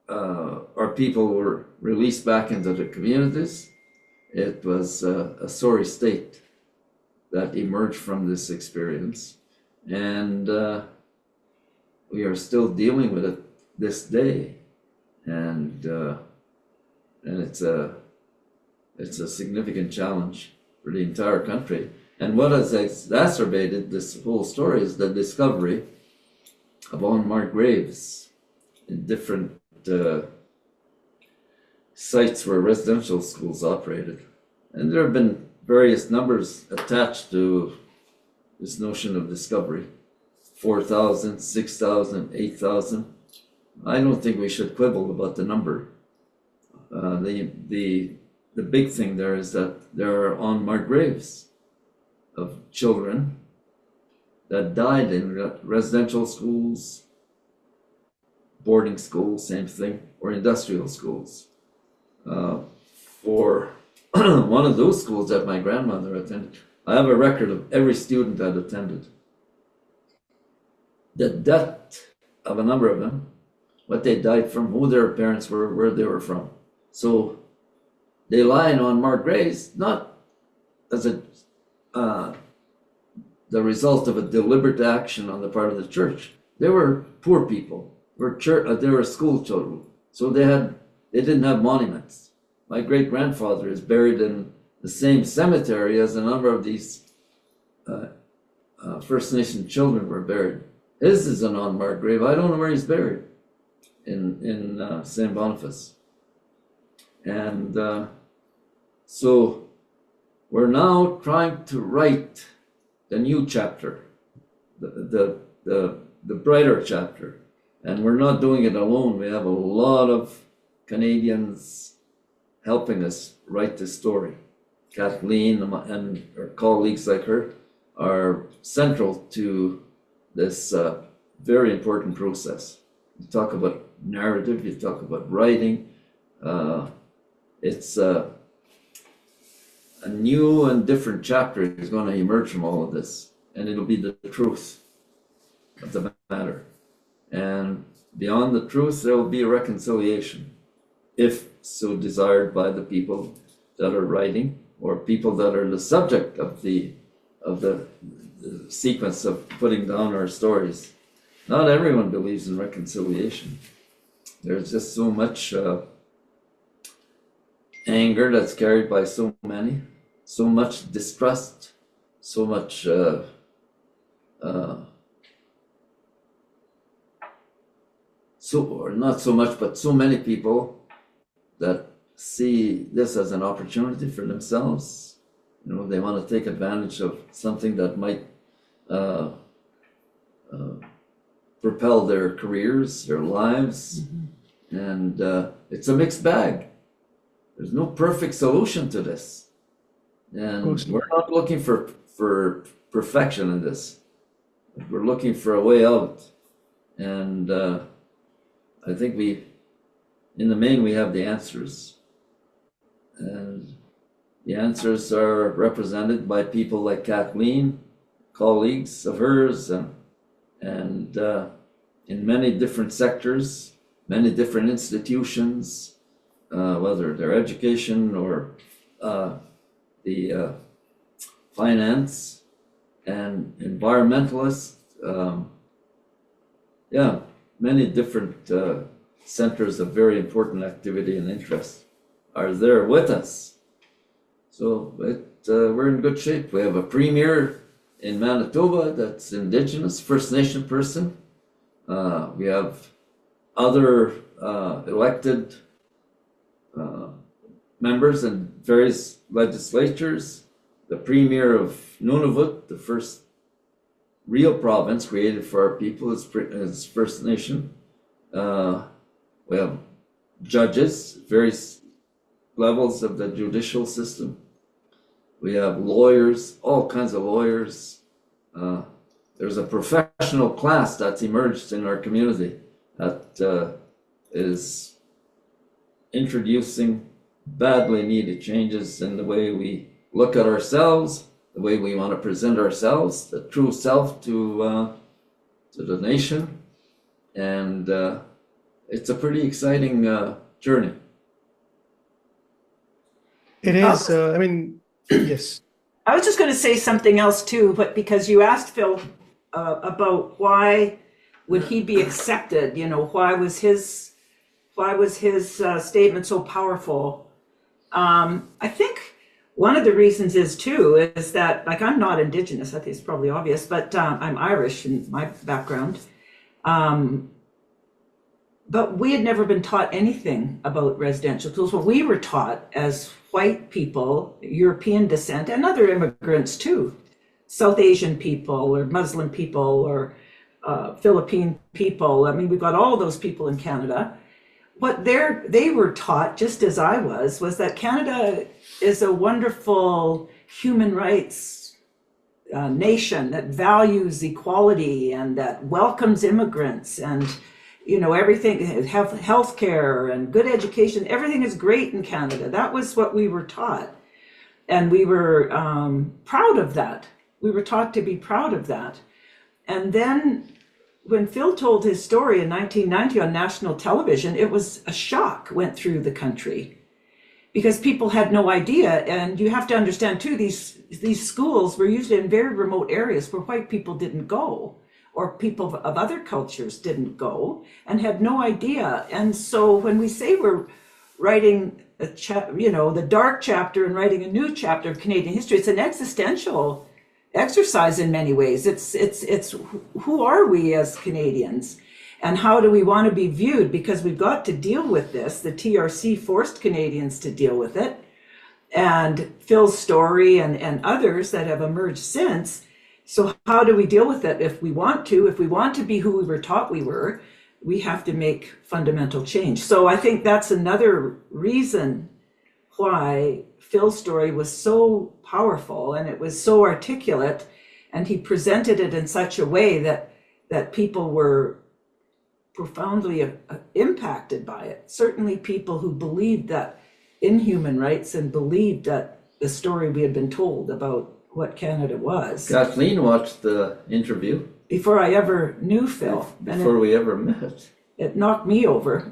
our people were released back into the communities, it was a sorry state that emerged from this experience. And we are still dealing with it this day. And it's a significant challenge for the entire country. And what has exacerbated this whole story is the discovery of unmarked graves in different sites where residential schools operated. And there have been various numbers attached to this notion of discovery. 4,000, 6,000, 8,000. I don't think we should quibble about the number. The big thing there is that there are unmarked graves of children that died in residential schools, boarding schools, same thing, or industrial schools. For one of those schools that my grandmother attended, I have a record of every student that attended. The death of a number of them, what they died from, who their parents were, where they were from. So they lie in unmarked graves, not as the result of a deliberate action on the part of the church. They were poor people, they were school children, so they didn't have monuments. My great-grandfather is buried in the same cemetery as a number of these First Nation children were buried. His is an unmarked grave. I don't know where he's buried in St. Boniface. And so we're now trying to write the new chapter, the brighter chapter. And we're not doing it alone. We have a lot of Canadians helping us write this story. Kathleen and her colleagues like her are central to this very important process. You talk about narrative, you talk about writing. It's a new and different chapter is going to emerge from all of this, and it'll be the truth of the matter. And beyond the truth, there will be a reconciliation, if so desired by the people that are writing, or people that are the subject of the sequence of putting down our stories. Not everyone believes in reconciliation. There's just so much anger that's carried by so many, so much distrust, so much or not so much, but so many people that see this as an opportunity for themselves. You know, they want to take advantage of something that might propel their careers, their lives, and it's a mixed bag. There's no perfect solution to this, and we're not looking for perfection in this. We're looking for a way out, and I think in the main, we have the answers. And the answers are represented by people like Kathleen, colleagues of hers, and in many different sectors, many different institutions, whether they're education or the finance and environmentalists. Many different centers of very important activity and interest are there with us. So we're in good shape. We have a premier in Manitoba that's Indigenous, First Nation person. We have other elected members in various legislatures. The premier of Nunavut, the first real province created for our people, is First Nation. We have judges, various levels of the judicial system. We have lawyers, all kinds of lawyers. There's a professional class that's emerged in our community that is introducing badly needed changes in the way we look at ourselves, the way we want to present ourselves, the true self to the nation. And it's a pretty exciting journey. It is. Yes. I was just going to say something else too, but because you asked Phil about why would he be accepted, why was his statement so powerful? I think one of the reasons is that, like, I'm not Indigenous, I think it's probably obvious, but I'm Irish in my background. But we had never been taught anything about residential schools. What we were taught as white people, European descent, and other immigrants too, South Asian people or Muslim people or Philippine people. I mean, we've got all those people in Canada. What they were taught, just as I was that Canada is a wonderful human rights nation that values equality and that welcomes immigrants, and everything, healthcare and good education, everything is great in Canada. That was what we were taught. And we were proud of that. We were taught to be proud of that. And then when Phil told his story in 1990 on national television, it was a shock went through the country. because people had no idea. And you have to understand too, these schools were usually in very remote areas where white people didn't go, or people of other cultures didn't go and had no idea. And so when we say we're writing the dark chapter and writing a new chapter of Canadian history, it's an existential exercise in many ways. It's who are we as Canadians, and how do we want to be viewed? Because we've got to deal with this. The TRC forced Canadians to deal with it, and Phil's story and others that have emerged since. So how do we deal with it? If we want to be who we were taught we were, we have to make fundamental change. So I think that's another reason why Phil's story was so powerful, and it was so articulate, and he presented it in such a way that people were profoundly impacted by it. Certainly people who believed that in human rights and believed that the story we had been told about what Canada was. Kathleen watched the interview. Before I ever knew Phil. Before we ever met. It knocked me over,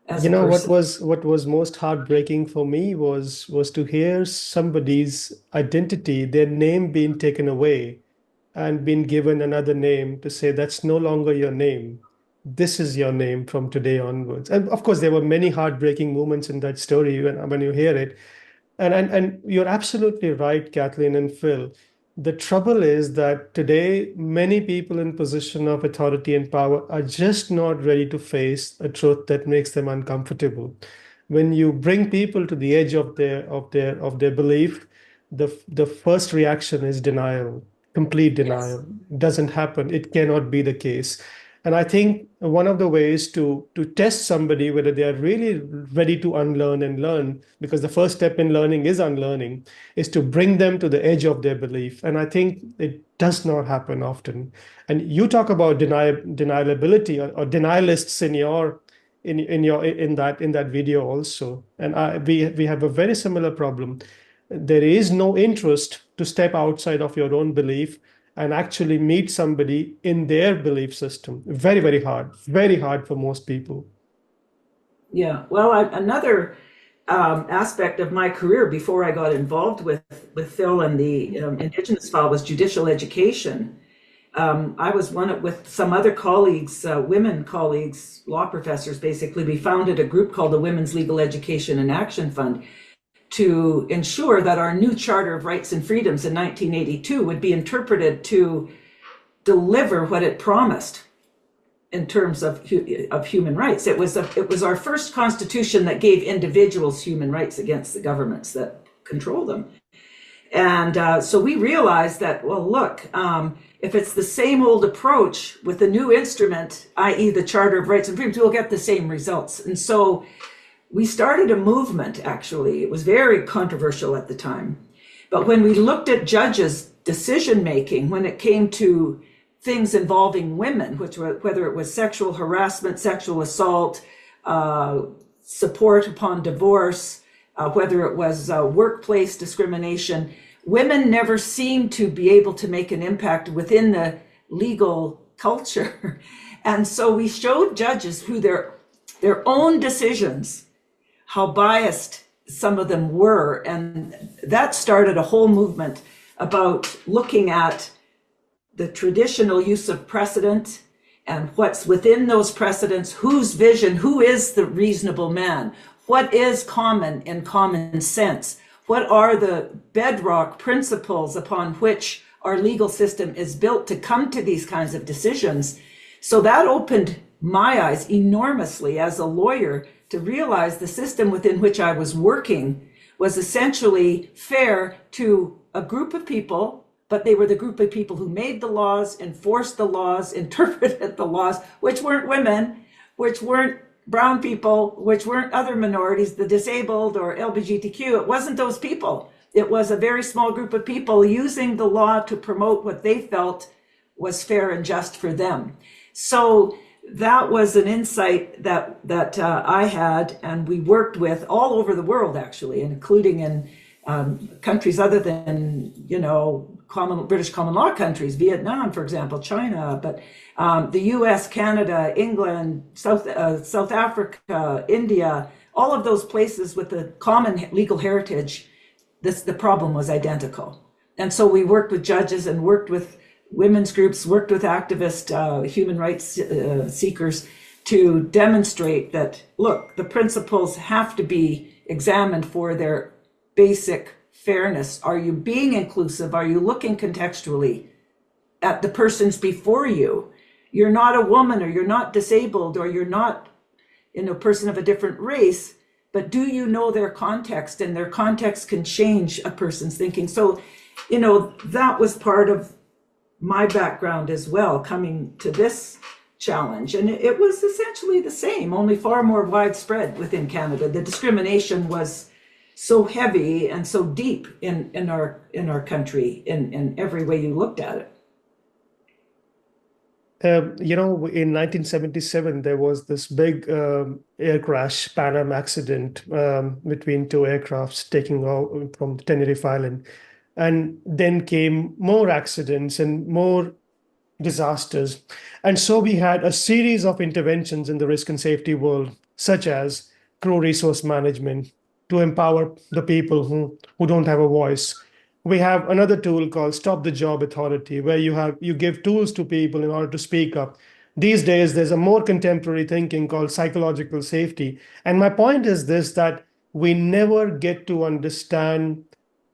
as a person. What was most heartbreaking for me was to hear somebody's identity, their name being taken away and being given another name, to say that's no longer your name. This is your name from today onwards. And of course, there were many heartbreaking moments in that story when you hear it. And you're absolutely right, Kathleen and Phil. The trouble is that today, many people in position of authority and power are just not ready to face a truth that makes them uncomfortable. When you bring people to the edge of their belief, the first reaction is denial, complete denial. It doesn't happen. It cannot be the case. And I think one of the ways to test somebody whether they are really ready to unlearn and learn, because the first step in learning is unlearning, is to bring them to the edge of their belief. And I think it does not happen often. And you talk about deniability or denialists in that video also. And we have a very similar problem. There is no interest to step outside of your own belief and actually meet somebody in their belief system. Very, very hard for most people. Yeah, well, another aspect of my career before I got involved with Phil and the Indigenous file was judicial education. I was with some other colleagues, women colleagues, law professors, basically. We founded a group called the Women's Legal Education and Action Fund to ensure that our new Charter of Rights and Freedoms in 1982 would be interpreted to deliver what it promised in terms of human rights. It was our first constitution that gave individuals human rights against the governments that control them. And so we realized that, well, look, if it's the same old approach with a new instrument, i.e. the Charter of Rights and Freedoms, we'll get the same results. And so we started a movement, actually. It was very controversial at the time. But when we looked at judges' decision-making, when it came to things involving women, whether it was sexual harassment, sexual assault, support upon divorce, whether it was workplace discrimination, women never seemed to be able to make an impact within the legal culture. And so we showed judges through their own decisions how biased some of them were. And that started a whole movement about looking at the traditional use of precedent and what's within those precedents, whose vision, who is the reasonable man, what is common in common sense, what are the bedrock principles upon which our legal system is built to come to these kinds of decisions. So that opened my eyes enormously as a lawyer to realize the system within which I was working was essentially fair to a group of people, but they were the group of people who made the laws, enforced the laws, interpreted the laws, which weren't women, which weren't brown people, which weren't other minorities, the disabled or LGBTQ. It wasn't those people. It was a very small group of people using the law to promote what they felt was fair and just for them. So that was an insight that I had, and we worked with all over the world, actually, including in countries other than, British common law countries, Vietnam, for example, China, but the US, Canada, England, South Africa, India, all of those places with the common legal heritage, the problem was identical. And so we worked with judges and worked with women's groups, worked with activist human rights seekers to demonstrate that, look, the principles have to be examined for their basic fairness. Are you being inclusive? Are you looking contextually at the persons before you? You're not a woman, or you're not disabled, or you're not, a person of a different race, but do you know their context? And their context can change a person's thinking. So, that was part of my background as well, coming to this challenge. And it was essentially the same, only far more widespread within Canada. The discrimination was so heavy and so deep in our country in every way you looked at it. In 1977, there was this big air crash, Pan Am accident between two aircrafts taking off from Tenerife Island. And then came more accidents and more disasters. And so we had a series of interventions in the risk and safety world, such as crew resource management to empower the people who don't have a voice. We have another tool called Stop the Job Authority, where you give tools to people in order to speak up. These days, there's a more contemporary thinking called psychological safety. And my point is this, that we never get to understand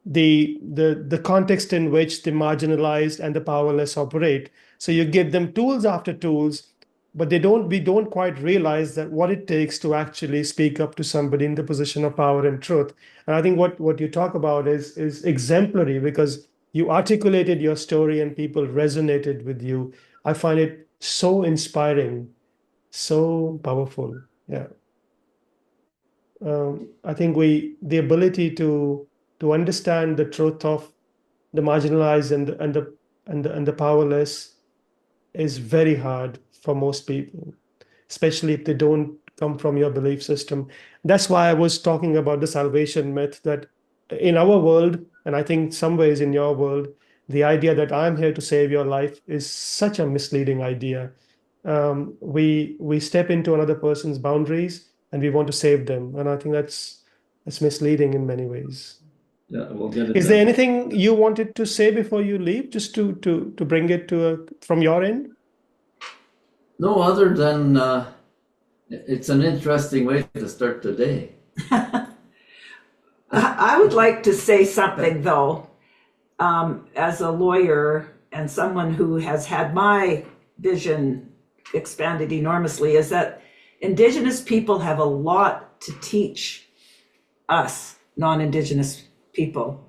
the context in which the marginalized and the powerless operate. So you give them tools after tools, but we don't quite realize that what it takes to actually speak up to somebody in the position of power and truth. And I think what you talk about is exemplary, because you articulated your story and people resonated with you. I find it so inspiring, so powerful. Yeah. I think the ability to understand the truth of the marginalized and the powerless is very hard for most people, especially if they don't come from your belief system. That's why I was talking about the salvation myth, that in our world, and I think some ways in your world, the idea that I'm here to save your life is such a misleading idea. We step into another person's boundaries and we want to save them. And I think that's misleading in many ways. Yeah, we'll get it. Is there anything you wanted to say before you leave, just to bring it from your end? No, other than it's an interesting way to start the day. I would like to say something, though, as a lawyer and someone who has had my vision expanded enormously, is that Indigenous people have a lot to teach us non-Indigenous people.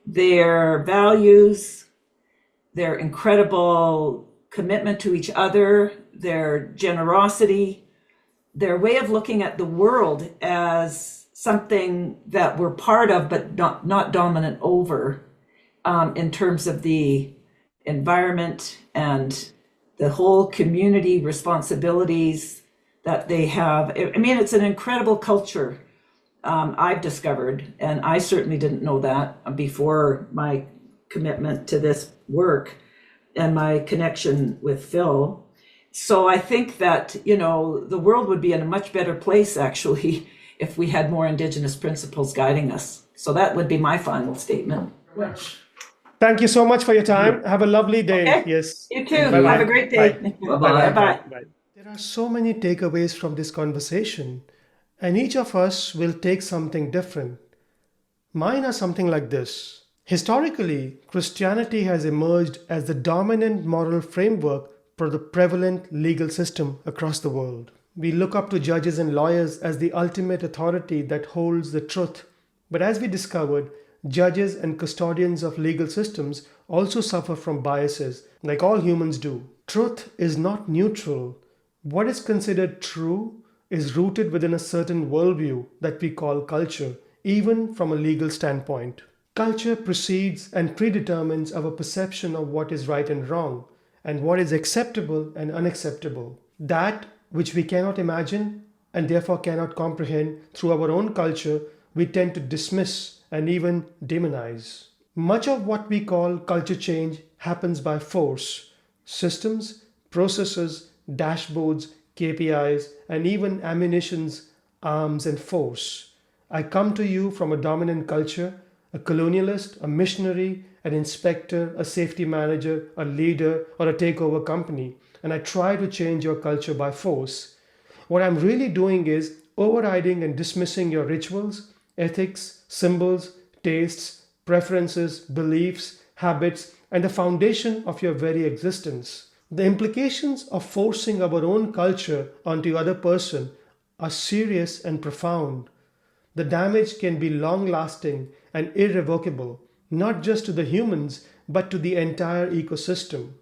Their values, their incredible commitment to each other, their generosity, their way of looking at the world as something that we're part of but not dominant over, in terms of the environment and the whole community responsibilities that they have. I mean, it's an incredible culture. I've discovered, and I certainly didn't know that before my commitment to this work and my connection with Phil. So I think that, the world would be in a much better place, actually, if we had more Indigenous principles guiding us. So that would be my final statement. Thank you so much for your time. Have a lovely day. Okay. Yes. You too. Have a great day. Bye-bye. Bye-bye. There are so many takeaways from this conversation, and each of us will take something different. Mine are something like this. Historically, Christianity has emerged as the dominant moral framework for the prevalent legal system across the world. We look up to judges and lawyers as the ultimate authority that holds the truth. But as we discovered, judges and custodians of legal systems also suffer from biases, like all humans do. Truth is not neutral. What is considered true is rooted within a certain worldview that we call culture, even from a legal standpoint. Culture precedes and predetermines our perception of what is right and wrong, and what is acceptable and unacceptable. That which we cannot imagine and therefore cannot comprehend through our own culture, we tend to dismiss and even demonize. Much of what we call culture change happens by force. Systems, processes, dashboards, KPIs, and even ammunitions arms, and force. I come to you from a dominant culture, a colonialist, a missionary, an inspector, a safety manager, a leader, or a takeover company, and I try to change your culture by force. What I'm really doing is overriding and dismissing your rituals, ethics, symbols, tastes, preferences, beliefs, habits, and the foundation of your very existence. The implications of forcing our own culture onto the other person are serious and profound. The damage can be long-lasting and irrevocable, not just to the humans, but to the entire ecosystem.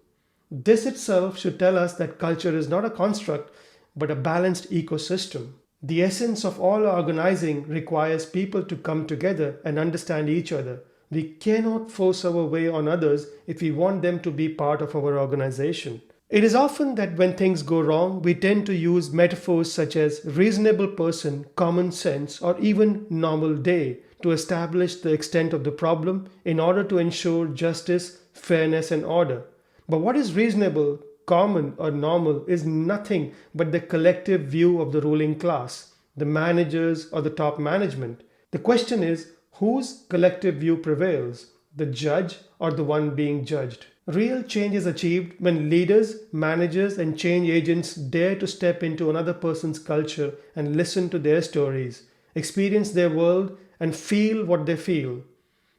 This itself should tell us that culture is not a construct, but a balanced ecosystem. The essence of all organizing requires people to come together and understand each other. We cannot force our way on others if we want them to be part of our organization. It is often that when things go wrong, we tend to use metaphors such as reasonable person, common sense, or even normal day to establish the extent of the problem in order to ensure justice, fairness, and order. But what is reasonable, common, or normal is nothing but the collective view of the ruling class, the managers, or the top management. The question is, whose collective view prevails, the judge or the one being judged? Real change is achieved when leaders, managers, and change agents dare to step into another person's culture and listen to their stories, experience their world, and feel what they feel.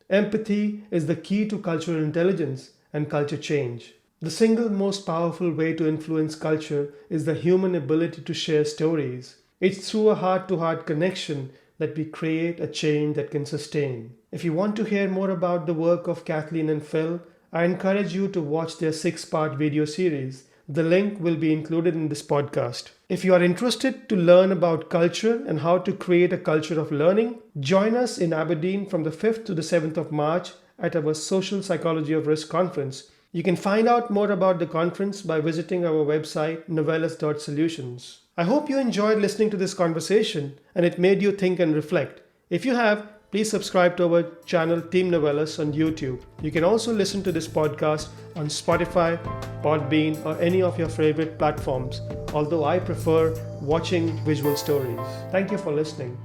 Empathy is the key to cultural intelligence and culture change. The single most powerful way to influence culture is the human ability to share stories. It's through a heart-to-heart connection that we create a change that can sustain. If you want to hear more about the work of Kathleen and Phil, I encourage you to watch their 6-part video series. The link will be included in this podcast. If you are interested to learn about culture and how to create a culture of learning, join us in Aberdeen from the 5th to the 7th of March at our Social Psychology of Risk conference. You can find out more about the conference by visiting our website novellus.solutions. I hope you enjoyed listening to this conversation and it made you think and reflect. If you have, please subscribe to our channel Team Novellus on YouTube. You can also listen to this podcast on Spotify, Podbean, or any of your favorite platforms, although I prefer watching visual stories. Thank you for listening.